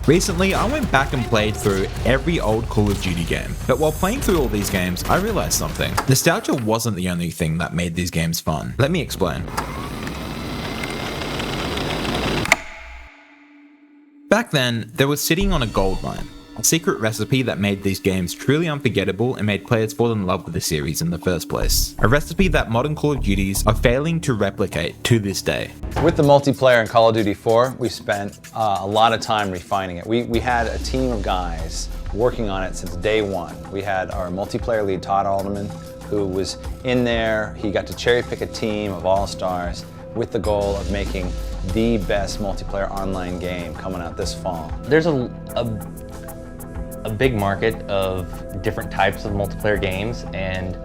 Recently, I went back and played through every old Call of Duty game, but while playing through all these games, I realized something. Nostalgia wasn't the only thing that made these games fun. Let me explain. Back then, there was sitting on a gold mine, a secret recipe that made these games truly unforgettable and made players fall in love with the series in the first place. A recipe that modern Call of Duties are failing to replicate to this day. With the multiplayer in Call of Duty 4, we spent a lot of time refining it. We had a team of guys working on it since day one. We had our multiplayer lead, Todd Alderman, who was in there. He got to cherry pick a team of all-stars with the goal of making the best multiplayer online game coming out this fall. There's a big market of different types of multiplayer games, and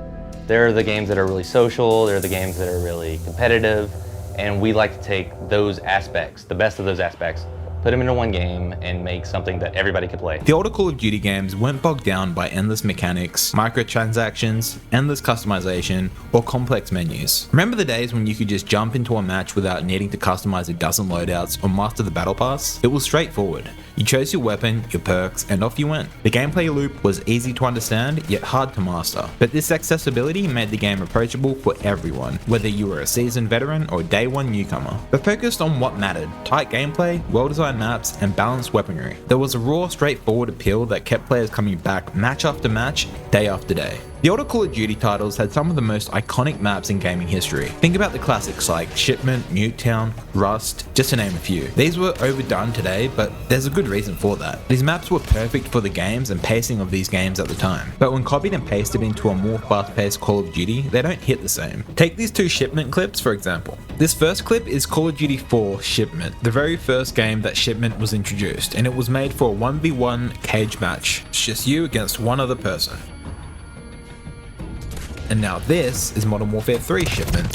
there are the games that are really social, there are the games that are really competitive, and we like to take those aspects, the best of those aspects, put them into one game and make something that everybody could play. The older Call of Duty games weren't bogged down by endless mechanics, microtransactions, endless customization, or complex menus. Remember the days when you could just jump into a match without needing to customize a dozen loadouts or master the battle pass? It was straightforward. You chose your weapon, your perks, and off you went. The gameplay loop was easy to understand, yet hard to master. But this accessibility made the game approachable for everyone, whether you were a seasoned veteran or a day one newcomer. But focused on what mattered: tight gameplay, well-designed maps, and balanced weaponry. There was a raw, straightforward appeal that kept players coming back match after match, day after day. The older Call of Duty titles had some of the most iconic maps in gaming history. Think about the classics like Shipment, Nuketown, Rust, just to name a few. These were overdone today, but there's a good reason for that. These maps were perfect for the games and pacing of these games at the time, but when copied and pasted into a more fast-paced Call of Duty, they don't hit the same. Take these two Shipment clips for example. This first clip is Call of Duty 4 Shipment, the very first game that Shipment was introduced, and it was made for a 1v1 cage match. It's just you against one other person. And now this is Modern Warfare 3 Shipment.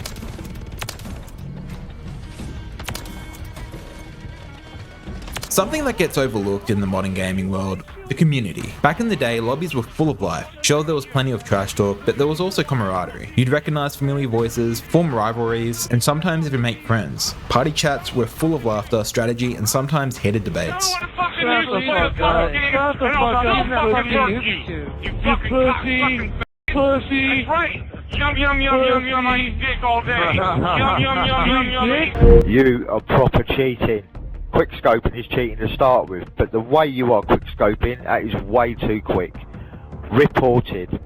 Something that gets overlooked in the modern gaming world: the community. Back in the day, lobbies were full of life. Sure, there was plenty of trash talk, but there was also camaraderie. You'd recognize familiar voices, form rivalries, and sometimes even make friends. Party chats were full of laughter, strategy, and sometimes heated debates. Shut the fuck up. Shut the fuck up. You pussy. Right. Yum yum yum yum yum. I eat dick all day. Yum yum yum yum yum. You are proper cheating. Quick scoping is cheating to start with, but the way you are quick scoping, that is way too quick. Reported.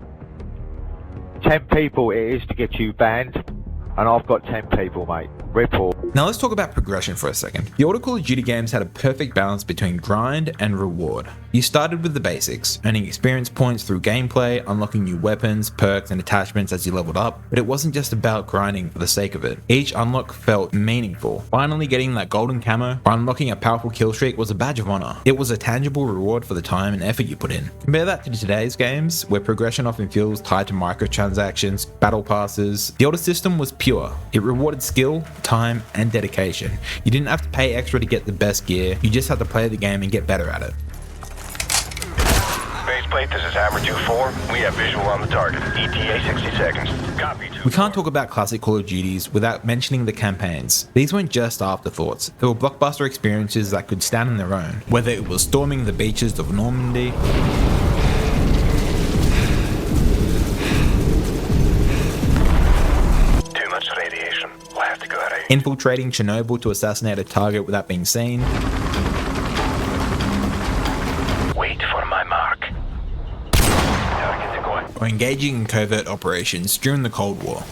10 people it is to get you banned, and I've got 10 people, mate. Report. Now let's talk about progression for a second. The older Call of Duty games had a perfect balance between grind and reward. You started with the basics, earning experience points through gameplay, unlocking new weapons, perks, and attachments as you leveled up, but it wasn't just about grinding for the sake of it. Each unlock felt meaningful. Finally getting that golden camo or unlocking a powerful kill streak was a badge of honor. It was a tangible reward for the time and effort you put in. Compare that to today's games, where progression often feels tied to microtransactions, battle passes. The older system was pure. It rewarded skill, time, and dedication. You didn't have to pay extra to get the best gear, you just had to play the game and get better at it. Faceplate, this is Hammer 2-4. We have visual on the target. ETA 60 seconds. Copy. We can't talk about classic Call of Duties without mentioning the campaigns. These weren't just afterthoughts. They were blockbuster experiences that could stand on their own. Whether it was storming the beaches of Normandy, infiltrating Chernobyl to assassinate a target without being seen, wait for my mark, or engaging in covert operations during the Cold War.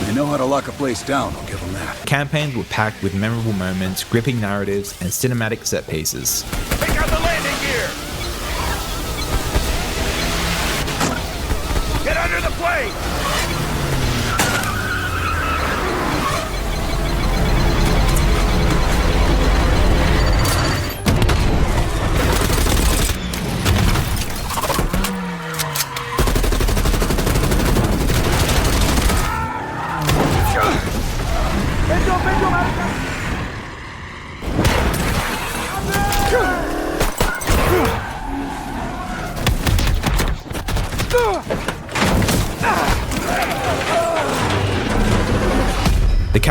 They know how to lock a place down, I'll give them that. Campaigns were packed with memorable moments, gripping narratives, and cinematic set pieces. Take out the landing gear! Get under the plane!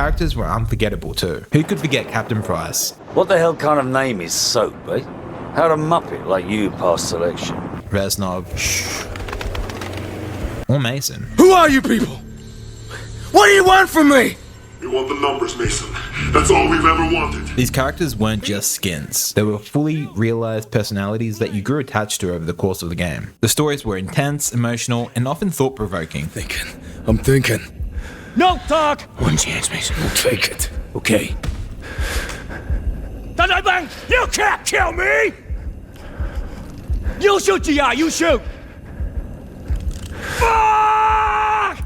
characters were unforgettable too. Who could forget Captain Price? What the hell kind of name is Soap, eh? How'd a muppet like you pass selection? Reznov. Shh. Or Mason. Who are you people? What do you want from me? We want the numbers, Mason. That's all we've ever wanted. These characters weren't just skins. They were fully realized personalities that you grew attached to over the course of the game. The stories were intense, emotional, and often thought-provoking. I'm thinking. No talk! One chance, Mason. We'll take it. Okay. Bang! You can't kill me! You shoot, GI, you shoot! Fuck!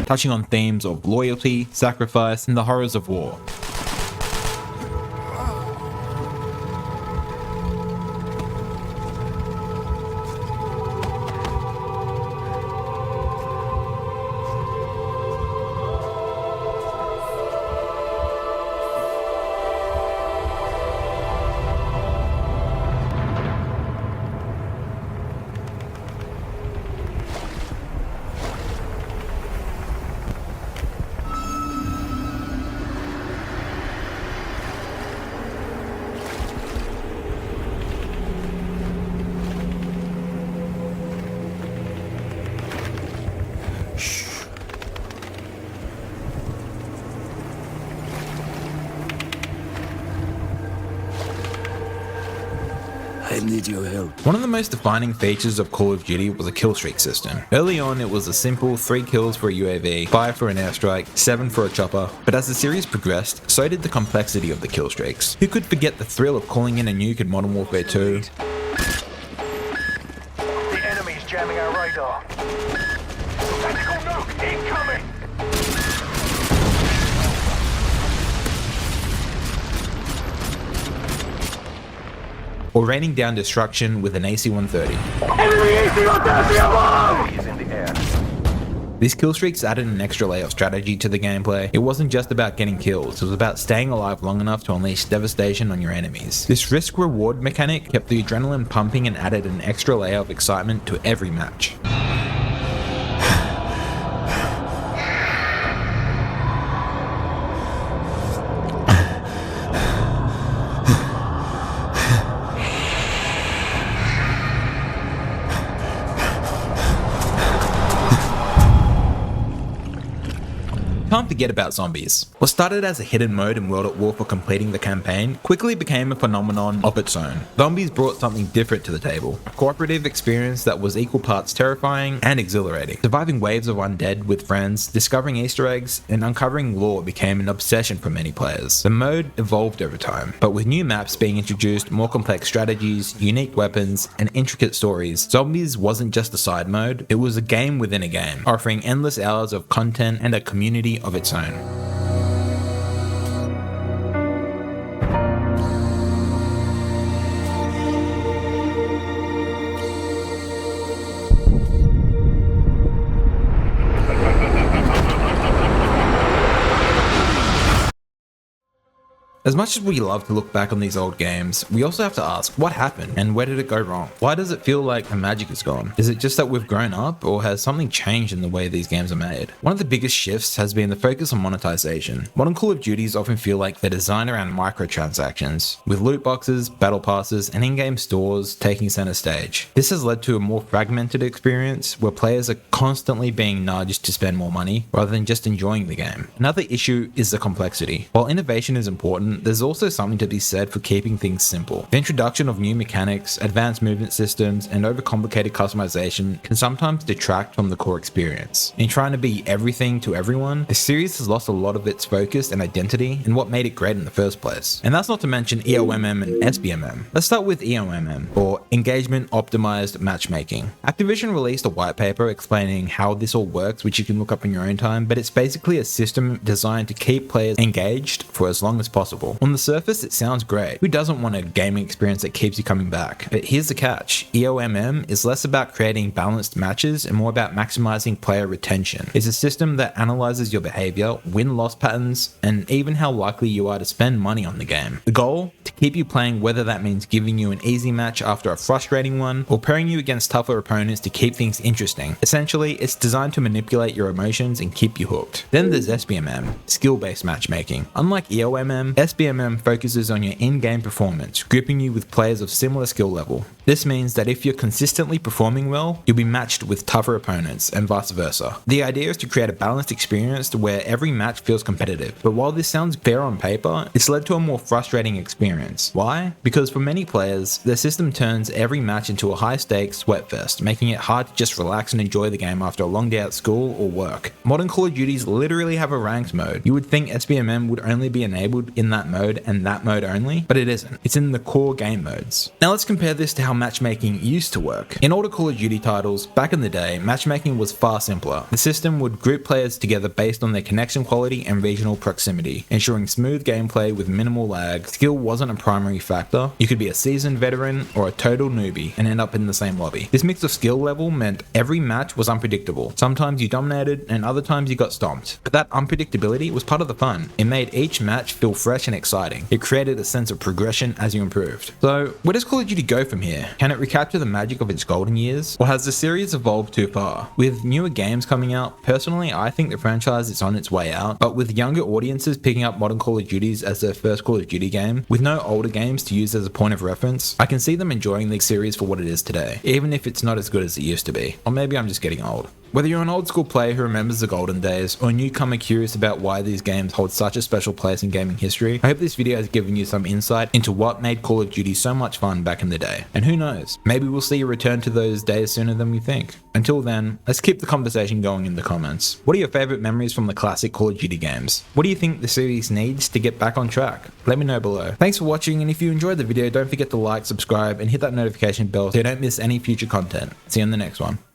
Touching on themes of loyalty, sacrifice, and the horrors of war. I need your help. One of the most defining features of Call of Duty was a kill streak system. Early on, it was a simple 3 kills for a UAV, 5 for an airstrike, 7 for a chopper, but as the series progressed, so did the complexity of the kill streaks. Who could forget the thrill of calling in a nuke in Modern Warfare 2? The enemy's jamming our radar. Tactical nuke incoming! Or raining down destruction with an AC-130. Enemy AC-130 is in the air. These kill streaks added an extra layer of strategy to the gameplay. It wasn't just about getting kills, it was about staying alive long enough to unleash devastation on your enemies. This risk-reward mechanic kept the adrenaline pumping and added an extra layer of excitement to every match. Can't forget about zombies. What started as a hidden mode in World at War for completing the campaign quickly became a phenomenon of its own. Zombies brought something different to the table, a cooperative experience that was equal parts terrifying and exhilarating. Surviving waves of undead with friends, discovering Easter eggs, and uncovering lore became an obsession for many players. The mode evolved over time, but with new maps being introduced, more complex strategies, unique weapons, and intricate stories, Zombies wasn't just a side mode, it was a game within a game, offering endless hours of content and a community of its own. As much as we love to look back on these old games, we also have to ask, what happened and where did it go wrong? Why does it feel like the magic is gone? Is it just that we've grown up, or has something changed in the way these games are made? One of the biggest shifts has been the focus on monetization. Modern Call of Duties often feel like they're designed around microtransactions, with loot boxes, battle passes, and in-game stores taking center stage. This has led to a more fragmented experience where players are constantly being nudged to spend more money rather than just enjoying the game. Another issue is the complexity. While innovation is important, there's also something to be said for keeping things simple. The introduction of new mechanics, advanced movement systems, and overcomplicated customization can sometimes detract from the core experience. In trying to be everything to everyone, the series has lost a lot of its focus and identity and what made it great in the first place. And that's not to mention EOMM and SBMM. Let's start with EOMM, or Engagement Optimized Matchmaking. Activision released a white paper explaining how this all works, which you can look up in your own time, but it's basically a system designed to keep players engaged for as long as possible. enjoyable. On the surface, it sounds great. Who doesn't want a gaming experience that keeps you coming back? But here's the catch. EOMM is less about creating balanced matches and more about maximizing player retention. It's a system that analyzes your behavior, win-loss patterns, and even how likely you are to spend money on the game. The goal? To keep you playing, whether that means giving you an easy match after a frustrating one, or pairing you against tougher opponents to keep things interesting. Essentially, it's designed to manipulate your emotions and keep you hooked. Then there's SBMM, skill-based matchmaking. Unlike EOMM, SBMM focuses on your in-game performance, grouping you with players of similar skill level. This means that if you're consistently performing well, you'll be matched with tougher opponents, and vice versa. The idea is to create a balanced experience where every match feels competitive, but while this sounds fair on paper, it's led to a more frustrating experience. Why? Because for many players, the system turns every match into a high-stakes sweatfest, making it hard to just relax and enjoy the game after a long day at school or work. Modern Call of Duties literally have a ranked mode. You would think SBMM would only be enabled in that mode and that mode only, but it isn't. It's in the core game modes. Now let's compare this to how matchmaking used to work. In older Call of Duty titles, back in the day, matchmaking was far simpler. The system would group players together based on their connection quality and regional proximity, ensuring smooth gameplay with minimal lag. Skill wasn't a primary factor. You could be a seasoned veteran or a total newbie and end up in the same lobby. This mix of skill level meant every match was unpredictable. Sometimes you dominated and other times you got stomped. But that unpredictability was part of the fun. It made each match feel fresh and exciting. It created a sense of progression as you improved. So where does Call of Duty go from here? Can it recapture the magic of its golden years? Or has the series evolved too far? With newer games coming out, personally I think the franchise is on its way out, but with younger audiences picking up modern Call of Duties as their first Call of Duty game, with no older games to use as a point of reference, I can see them enjoying the series for what it is today, even if it's not as good as it used to be. Or maybe I'm just getting old. Whether you're an old school player who remembers the golden days, or a newcomer curious about why these games hold such a special place in gaming history, I hope this video has given you some insight into what made Call of Duty so much fun back in the day. And who knows, maybe we'll see a return to those days sooner than we think. Until then, let's keep the conversation going in the comments. What are your favourite memories from the classic Call of Duty games? What do you think the series needs to get back on track? Let me know below. Thanks for watching, and if you enjoyed the video, don't forget to like, subscribe, and hit that notification bell so you don't miss any future content. See you in the next one.